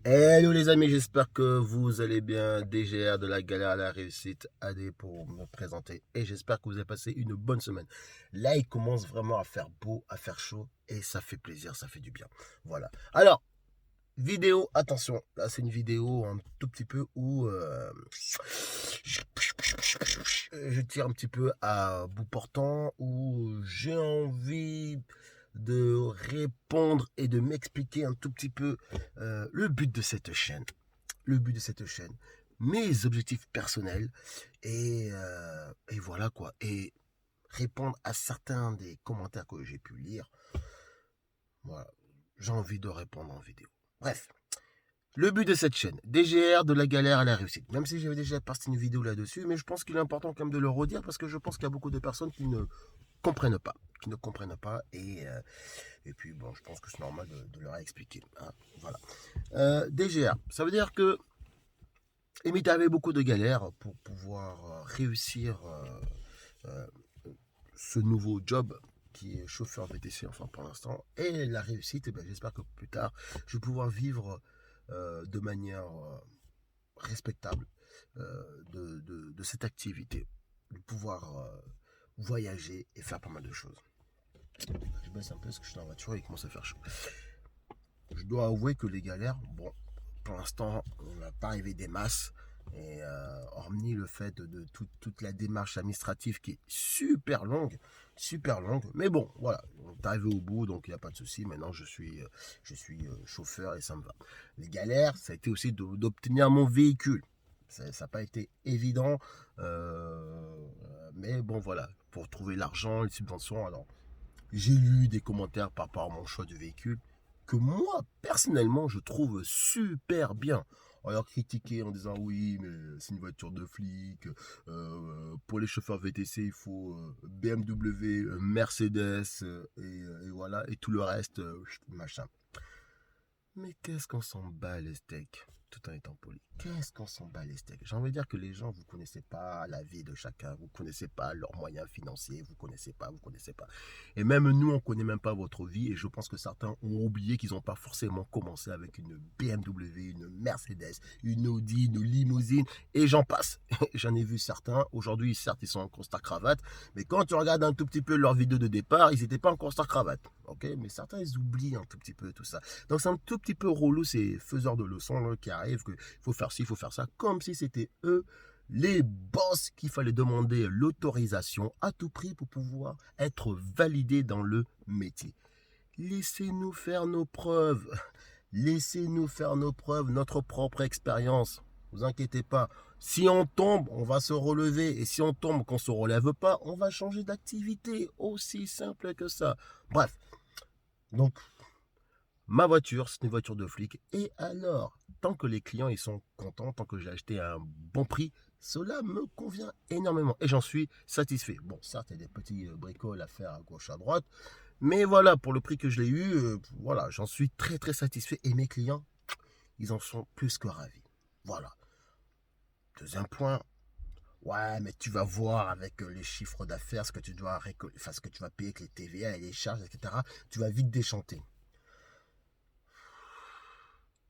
Hello les amis, j'espère que vous allez bien. DGR de la galère à la réussite, AD pour me présenter. Et j'espère que vous avez passé une bonne semaine. Là, il commence vraiment à faire beau, à faire chaud. Et ça fait plaisir, ça fait du bien. Voilà. Alors, vidéo, attention. Là, c'est une vidéo un tout petit peu où je tire un petit peu à bout portant, où j'ai envie de répondre et de m'expliquer un tout petit peu le but de cette chaîne. Le but de cette chaîne, mes objectifs personnels et voilà quoi. Et répondre à certains des commentaires que j'ai pu lire. Voilà, j'ai envie de répondre en vidéo. Bref, le but de cette chaîne, DGR de la galère à la réussite. Même si j'avais déjà posté une vidéo là-dessus, mais je pense qu'il est important quand même de le redire parce que je pense qu'il y a beaucoup de personnes qui ne comprennent pas. Qui ne comprennent pas et puis bon, je pense que c'est normal de leur expliquer. Hein, voilà. DGR, ça veut dire que Emmett avait beaucoup de galères pour pouvoir réussir euh, ce nouveau job qui est chauffeur VTC, enfin pour l'instant. Et la réussite, eh ben, j'espère que plus tard, je vais pouvoir vivre de manière respectable de cette activité, de pouvoir voyager et faire pas mal de choses. Je baisse un peu parce que je suis en voiture et il commence à faire chaud. Je dois avouer que les galères, bon, pour l'instant, on n'a pas arrivé des masses. Et hormis le fait de toute la démarche administrative qui est super longue. Mais bon, voilà, on est arrivé au bout, donc il n'y a pas de souci. Maintenant, je suis chauffeur et ça me va. Les galères, ça a été aussi d'obtenir mon véhicule. Ça n'a pas été évident, mais bon, voilà, pour trouver l'argent, les subventions. Alors, j'ai lu des commentaires par rapport à mon choix de véhicule que moi, personnellement, je trouve super bien. Alors critiquer en disant oui, mais c'est une voiture de flic. Pour les chauffeurs VTC, il faut BMW, Mercedes et voilà, et tout le reste, machin. Mais qu'est-ce qu'on s'en bat les steaks, tout en étant poli. Qu'est-ce qu'on s'en bat les steaks. J'ai envie de dire que les gens, vous ne connaissez pas la vie de chacun, vous ne connaissez pas leurs moyens financiers, vous ne connaissez pas, vous ne connaissez pas. Et même nous, on ne connaît même pas votre vie et je pense que certains ont oublié qu'ils n'ont pas forcément commencé avec une BMW, une Mercedes, une Audi, une limousine et j'en passe. J'en ai vu certains, aujourd'hui certes ils sont en costard cravate, mais quand tu regardes un tout petit peu leur vidéo de départ, ils n'étaient pas en costard cravate. Ok, mais certains ils oublient un tout petit peu tout ça. Donc c'est un tout petit peu relou ces faiseurs de leçons là, qui arrivent, qu'il faut faire ci, il faut faire ça, comme si c'était eux les boss qu'il fallait demander l'autorisation à tout prix pour pouvoir être validés dans le métier. Laissez-nous faire nos preuves. Laissez-nous faire nos preuves, notre propre expérience. Vous inquiétez pas. Si on tombe, on va se relever. Et si on tombe, qu'on ne se relève pas, on va changer d'activité. Aussi simple que ça. Bref. Donc, ma voiture, c'est une voiture de flic. Et alors, tant que les clients ils sont contents, tant que j'ai acheté à un bon prix, cela me convient énormément. Et j'en suis satisfait. Bon, certes, il y a des petits bricoles à faire à gauche, à droite. Mais voilà, pour le prix que je l'ai eu, voilà, j'en suis très très satisfait. Et mes clients, ils en sont plus que ravis. Voilà. Deuxième point. Ouais, mais tu vas voir avec les chiffres d'affaires, ce que tu dois enfin, ce que tu vas payer avec les TVA et les charges, etc. Tu vas vite déchanter.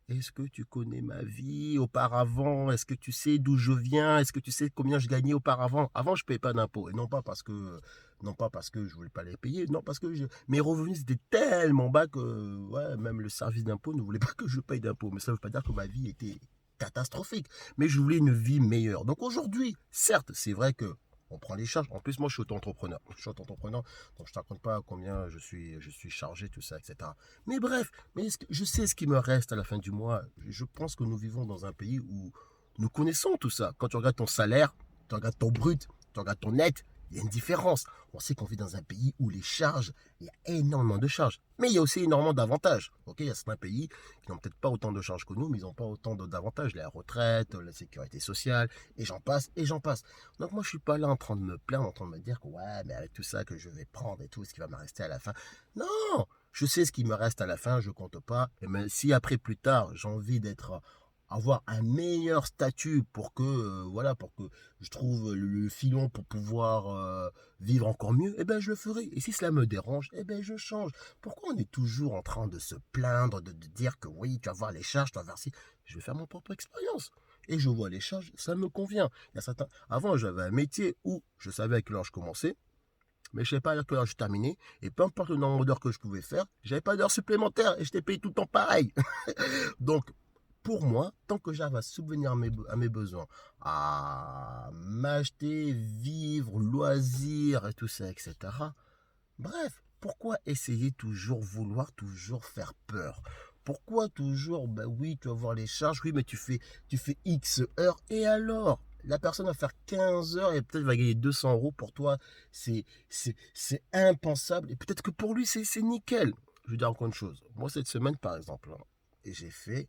Est-ce que tu connais ma vie auparavant? Est-ce que tu sais d'où je viens? Est-ce que tu sais combien je gagnais auparavant? Avant, je ne payais pas d'impôts. Et non pas parce que je ne voulais pas les payer, non, parce que mes revenus étaient tellement bas que ouais, même le service d'impôt ne voulait pas que je paye d'impôts. Mais ça ne veut pas dire que ma vie était catastrophique. Mais je voulais une vie meilleure. Donc aujourd'hui, certes, c'est vrai que on prend les charges. En plus, moi, je suis auto-entrepreneur. Je suis auto-entrepreneur, donc je ne te raconte pas combien je suis chargé, tout ça, etc. Mais bref, mais je sais ce qui me reste à la fin du mois. Je pense que nous vivons dans un pays où nous connaissons tout ça. Quand tu regardes ton salaire, tu regardes ton brut, tu regardes ton net, il y a une différence. On sait qu'on vit dans un pays où les charges, il y a énormément de charges. Mais il y a aussi énormément d'avantages. Ok, il y a certains pays qui n'ont peut-être pas autant de charges que nous, mais ils n'ont pas autant d'avantages. La retraite, la sécurité sociale, et j'en passe, et j'en passe. Donc moi, je suis pas là en train de me plaindre, en train de me dire que ouais, mais avec tout ça que je vais prendre et tout, ce qui va me rester à la fin. Non, je sais ce qui me reste à la fin, je compte pas. Et même si après, plus tard, j'ai envie d'être avoir un meilleur statut pour que, voilà, pour que je trouve le filon pour pouvoir vivre encore mieux, eh ben je le ferai. Et si cela me dérange, eh ben je change. Pourquoi on est toujours en train de se plaindre, de dire que oui, tu vas voir les charges, tu vas voir si. Je vais faire mon propre expérience. Et je vois les charges, ça me convient. Il y a certains... Avant, j'avais un métier où je savais à quelle heure je commençais, mais je ne savais pas à quelle heure je terminais. Et peu importe le nombre d'heures que je pouvais faire, j'avais pas d'heures supplémentaires et j'étais payé tout le temps pareil. Donc, pour moi, tant que j'arrive à subvenir à mes besoins, à m'acheter, vivre, loisirs et tout ça, etc. Bref, pourquoi essayer toujours, vouloir toujours faire peur? Pourquoi toujours, ben oui, tu vas voir les charges, oui, mais tu fais X heures, et alors? La personne va faire 15 heures et peut-être va gagner 200 euros. Pour toi, c'est impensable. Et peut-être que pour lui, c'est nickel. Je veux dire encore une chose. Moi, cette semaine, par exemple, hein, et j'ai fait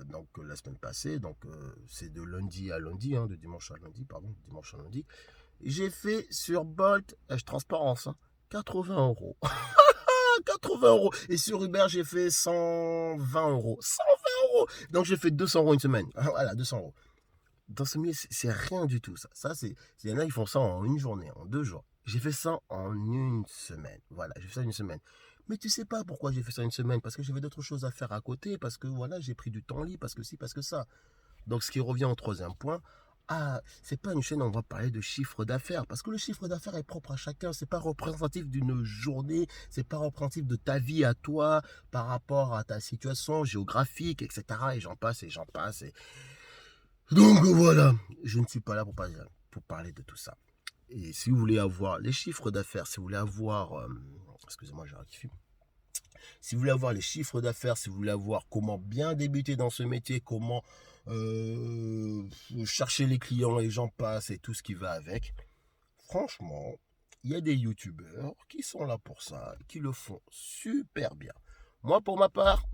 donc la semaine passée, donc c'est de lundi à lundi, hein, de dimanche à lundi, pardon, de dimanche à lundi. J'ai fait sur Bolt, transparence, hein, 80 euros. 80 euros. Et sur Uber, j'ai fait 120 euros. 120 euros. Donc j'ai fait 200 euros une semaine. Voilà, 200 euros. Dans ce milieu, c'est rien du tout, ça. Il y en a qui font ça en une journée, en 2 jours. J'ai fait ça en une semaine. Voilà, j'ai fait ça en une semaine. Mais tu sais pas pourquoi j'ai fait ça en une semaine. Parce que j'avais d'autres choses à faire à côté. Parce que voilà, j'ai pris du temps libre. Parce que si, parce que ça. Donc, ce qui revient au troisième point. Ah, c'est pas une chaîne où on va parler de chiffre d'affaires. Parce que le chiffre d'affaires est propre à chacun. C'est pas représentatif d'une journée. C'est pas représentatif de ta vie à toi par rapport à ta situation géographique, etc. Et j'en passe et j'en passe. Donc voilà, je ne suis pas là pour parler de tout ça. Et si vous voulez avoir les chiffres d'affaires, si vous voulez avoir... excusez-moi, j'ai rectifié. Si vous voulez avoir les chiffres d'affaires, si vous voulez avoir comment bien débuter dans ce métier, comment chercher les clients et j'en passe et tout ce qui va avec, franchement, il y a des youtubeurs qui sont là pour ça, qui le font super bien. Moi, pour ma part,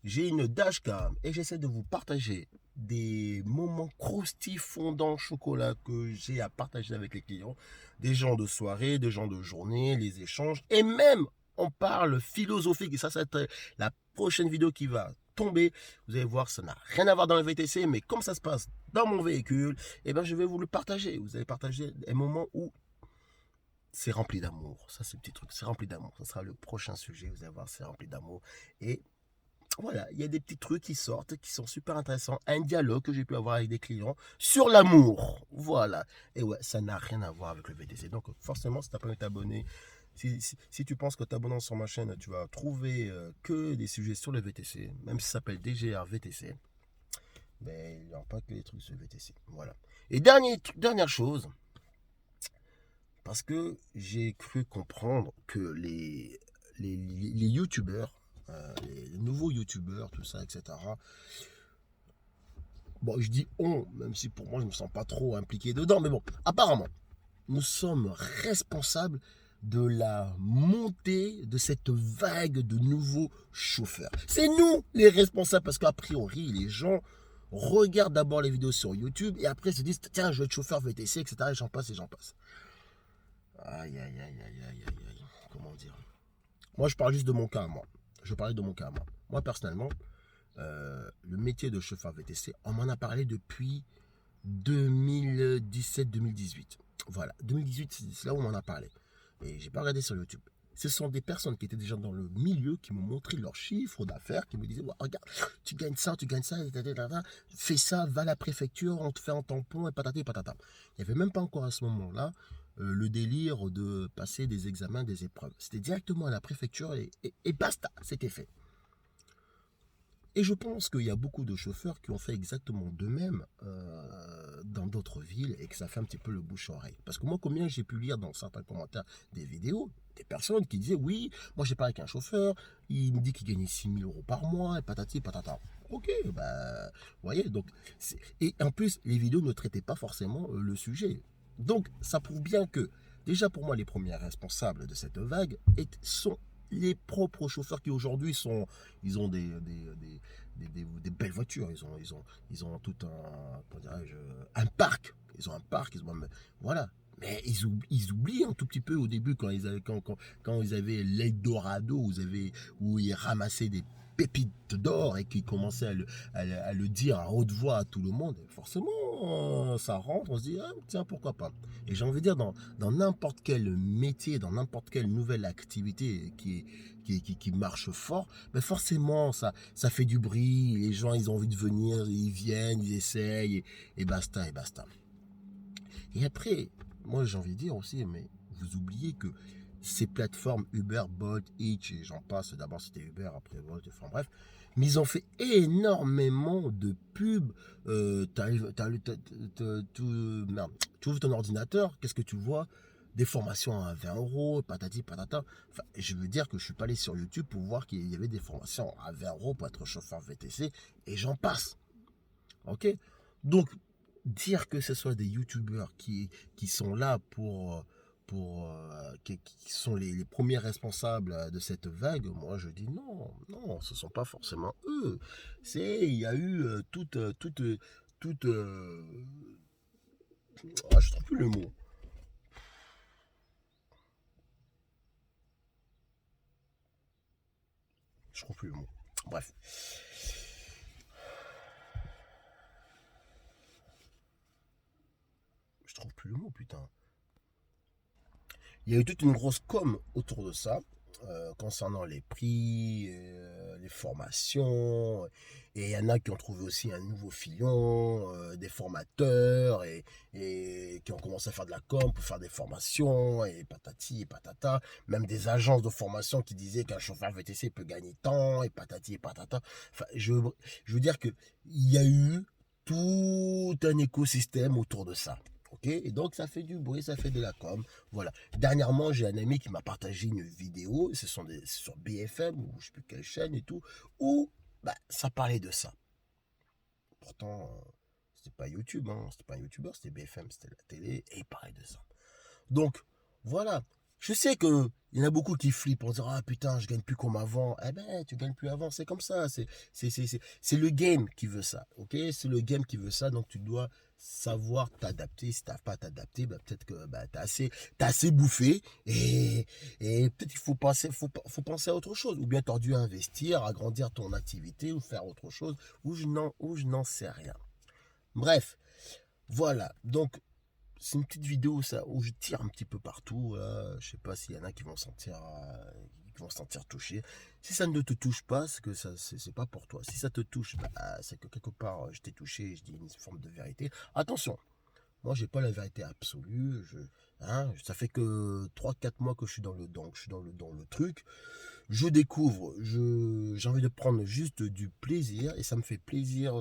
j'ai une dashcam et j'essaie de vous partager des moments croustilles fondants chocolat que j'ai à partager avec les clients, des gens de soirée, des gens de journée, les échanges, et même on parle philosophique, et ça c'est la prochaine vidéo qui va tomber. Vous allez voir, ça n'a rien à voir dans le VTC, mais comme ça se passe dans mon véhicule, eh ben, je vais vous le partager. Vous allez partager un moment où c'est rempli d'amour. Ça, c'est le petit truc, c'est rempli d'amour. Ce sera le prochain sujet, vous allez voir, c'est rempli d'amour. Et voilà, il y a des petits trucs qui sortent, qui sont super intéressants. Un dialogue que j'ai pu avoir avec des clients sur l'amour. Voilà. Et ouais, ça n'a rien à voir avec le VTC. Donc forcément, si tu n'as pas envie de t'abonner, si tu penses que t'abonnant sur ma chaîne, tu vas trouver que des sujets sur le VTC, même si ça s'appelle DGR VTC, mais il n'y aura pas que les trucs sur le VTC. Voilà. Et dernière chose, parce que j'ai cru comprendre que les youtubeurs, les nouveaux youtubeurs, tout ça, etc. Bon, je dis on, même si pour moi je ne me sens pas trop impliqué dedans, mais bon, apparemment, nous sommes responsables de la montée de cette vague de nouveaux chauffeurs. C'est nous les responsables parce qu'a priori, les gens regardent d'abord les vidéos sur YouTube et après se disent tiens, je vais être chauffeur VTC, etc. Et j'en passe et j'en passe. Aïe, aïe, aïe, aïe, aïe, aïe, aïe. Comment dire? Moi, je parle juste de mon cas, moi. Je parlais de mon cas, moi. Moi, personnellement, le métier de chauffeur VTC, on m'en a parlé depuis 2017-2018. Voilà, 2018, c'est là où on m'en a parlé. Et j'ai pas regardé sur YouTube. Ce sont des personnes qui étaient déjà dans le milieu qui m'ont montré leurs chiffres d'affaires, qui me disaient, ouais, regarde, tu gagnes ça, fais ça, va à la préfecture, on te fait un tampon, et patati patata. Il n'y avait même pas encore à ce moment-là le délire de passer des examens, des épreuves. C'était directement à la préfecture et basta, c'était fait. Et je pense qu'il y a beaucoup de chauffeurs qui ont fait exactement de même dans d'autres villes et que ça fait un petit peu le bouche-oreille. Parce que moi, combien j'ai pu lire dans certains commentaires des vidéos, des personnes qui disaient oui, moi j'ai parlé avec un chauffeur, il me dit qu'il gagnait 6 000 euros par mois et patati patata. Ok, bah, vous voyez, donc, et en plus, les vidéos ne traitaient pas forcément le sujet. Donc, ça prouve bien que, déjà pour moi, les premiers responsables de cette vague sont les propres chauffeurs qui aujourd'hui ils ont des belles voitures, ils ont tout un parc, ils ont un parc, voilà. Mais ils oublient un tout petit peu au début quand ils avaient l'Eldorado, où ils ramassaient pépite d'or et qui commençait à le dire à haute voix à tout le monde, forcément, ça rentre, on se dit, ah, tiens, pourquoi pas. Et j'ai envie de dire, dans n'importe quel métier, dans n'importe quelle nouvelle activité qui marche fort, ben forcément, ça fait du bruit, les gens, ils ont envie de venir, ils viennent, ils essayent, et basta, et basta. Et après, moi, j'ai envie de dire aussi, mais vous oubliez que ces plateformes Uber, Bolt, Hitch et j'en passe, d'abord c'était Uber, après Bolt, enfin bref, mais ils ont fait énormément de pubs. Merde, tu ouvres ton ordinateur, qu'est-ce que tu vois? Des formations à 20 euros, patati patata. Enfin, je veux dire que je suis pas allé sur YouTube pour voir qu'il y avait des formations à 20 euros pour être chauffeur VTC et j'en passe. Ok? Donc, dire que ce soit des youtubeurs qui sont là qui sont les premiers responsables de cette vague, moi je dis non, non, ce ne sont pas forcément eux. Il y a eu je trouve plus le mot. Je trouve plus le mot. Bref. Je trouve plus le mot, putain. Il y a eu toute une grosse com autour de ça, concernant les prix, les formations. Et il y en a qui ont trouvé aussi un nouveau filon, des formateurs, et qui ont commencé à faire de la com pour faire des formations, et patati et patata. Même des agences de formation qui disaient qu'un chauffeur VTC peut gagner tant, et patati et patata. Enfin, je veux dire qu'il y a eu tout un écosystème autour de ça. Ok, et donc ça fait du bruit, ça fait de la com. Voilà. Dernièrement, j'ai un ami qui m'a partagé une vidéo, c'est sur BFM, ou je sais plus quelle chaîne et tout, où bah, ça parlait de ça. Pourtant, c'était pas YouTube, hein, c'était pas un YouTuber, c'était BFM, c'était la télé, et il parlait de ça. Donc, voilà. Je sais que il y en a beaucoup qui flippent en disant ah putain, je gagne plus comme avant. Eh ben, tu gagnes plus avant, c'est comme ça. C'est le game qui veut ça. Ok, c'est le game qui veut ça. Donc, tu dois savoir t'adapter. Si t'as pas à t'adapter, bah, peut-être que bah, t'as assez bouffé et peut-être qu'il faut penser à autre chose. Ou bien tu as dû investir, agrandir ton activité ou faire autre chose. Ou je n'en sais rien. Bref, voilà. Donc, c'est une petite vidéo ça, où je tire un petit peu partout. Je sais pas s'il y en a qui vont se sentir touchés. Si ça ne te touche pas, c'est que ça c'est pas pour toi. Si ça te touche, bah, c'est que quelque part je t'ai touché, je dis une forme de vérité. Attention, moi j'ai pas la vérité absolue. Ça fait que 3 4 mois que je suis dans le truc. Je découvre, j'ai envie de prendre juste du plaisir et ça me fait plaisir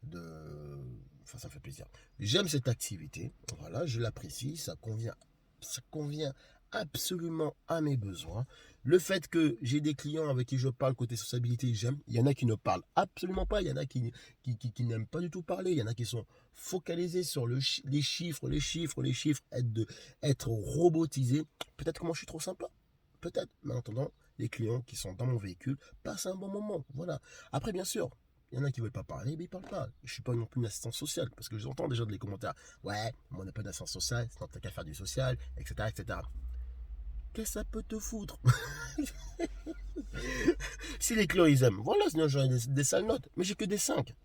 de enfin ça me fait plaisir. J'aime cette activité, voilà, je l'apprécie, ça convient absolument à mes besoins. Le fait que j'ai des clients avec qui je parle côté sociabilité, j'aime. Il y en a qui ne parlent absolument pas, il y en a qui n'aiment pas du tout parler, il y en a qui sont focalisés sur les chiffres, être robotisés. Peut-être que moi je suis trop sympa, peut-être, mais en attendant, les clients qui sont dans mon véhicule passent un bon moment, voilà. Après, bien sûr, il y en a qui ne veulent pas parler, mais ils ne parlent pas. Je ne suis pas non plus une assistance sociale, parce que j'entends déjà dans les commentaires, ouais, moi on n'a pas d'assistance sociale, sinon t'as qu'à faire du social, etc., etc. Qu'est-ce que ça peut te foutre? Si les clients ils aiment, voilà, sinon j'aurais des sales notes, mais j'ai que des 5.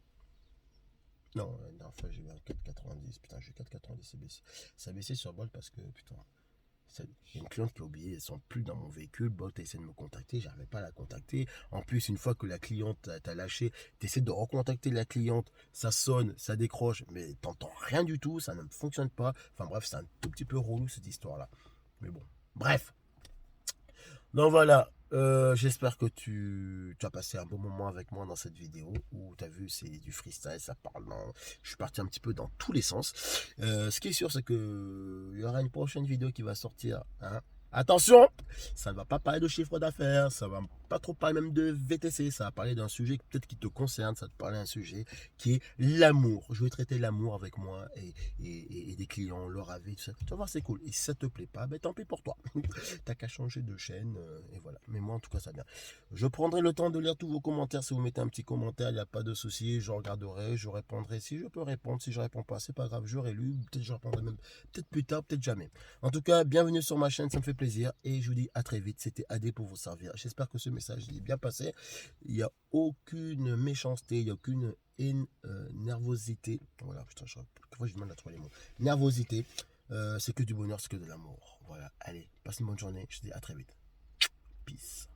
Non, la dernière fois j'ai eu un 4,90, putain, j'ai 4,90, c'est baissé. Ça a baissé sur Bolt parce que, putain, il y a une cliente qui a oublié, elles sont plus dans mon véhicule. Bolt a essayé de me contacter, j'arrivais pas à la contacter. En plus, une fois que la cliente t'a lâché, tu essaies de recontacter la cliente, ça sonne, ça décroche, mais t'entends rien du tout, ça ne fonctionne pas. Enfin bref, c'est un tout petit peu relou cette histoire-là. Mais bon, bref. Donc voilà, j'espère que tu as passé un bon moment avec moi dans cette vidéo où tu as vu, c'est du freestyle, ça parle je suis parti un petit peu dans tous les sens. Ce qui est sûr, c'est que il y aura une prochaine vidéo qui va sortir, hein. Attention, ça ne va pas parler de chiffre d'affaires, ça va pas trop parler même de VTC, ça va parler d'un sujet peut-être qui te concerne, ça va te parler d'un sujet qui est l'amour. Je vais traiter l'amour avec moi et des clients, leur avis, tout ça. Tu vas voir, c'est cool. Et si ça te plaît pas, ben tant pis pour toi. T'as qu'à changer de chaîne, et voilà. Mais moi, en tout cas, ça vient. Je prendrai le temps de lire tous vos commentaires. Si vous mettez un petit commentaire, il n'y a pas de souci. Je regarderai, je répondrai. Si je peux répondre, si je réponds pas, c'est pas grave. J'aurai lu. Peut-être je répondrai même peut-être plus tard, peut-être jamais. En tout cas, bienvenue sur ma chaîne. Ça me fait plaisir. plaisir et je vous dis à très vite. C'était AD pour vous servir. J'espère que ce message est bien passé. Il n'y a aucune méchanceté, il n'y a aucune nervosité. Voilà, putain, je j'ai du mal à trouver les mots. Nervosité, c'est que du bonheur, c'est que de l'amour. Voilà, allez, passe une bonne journée. Je te dis à très vite. Peace.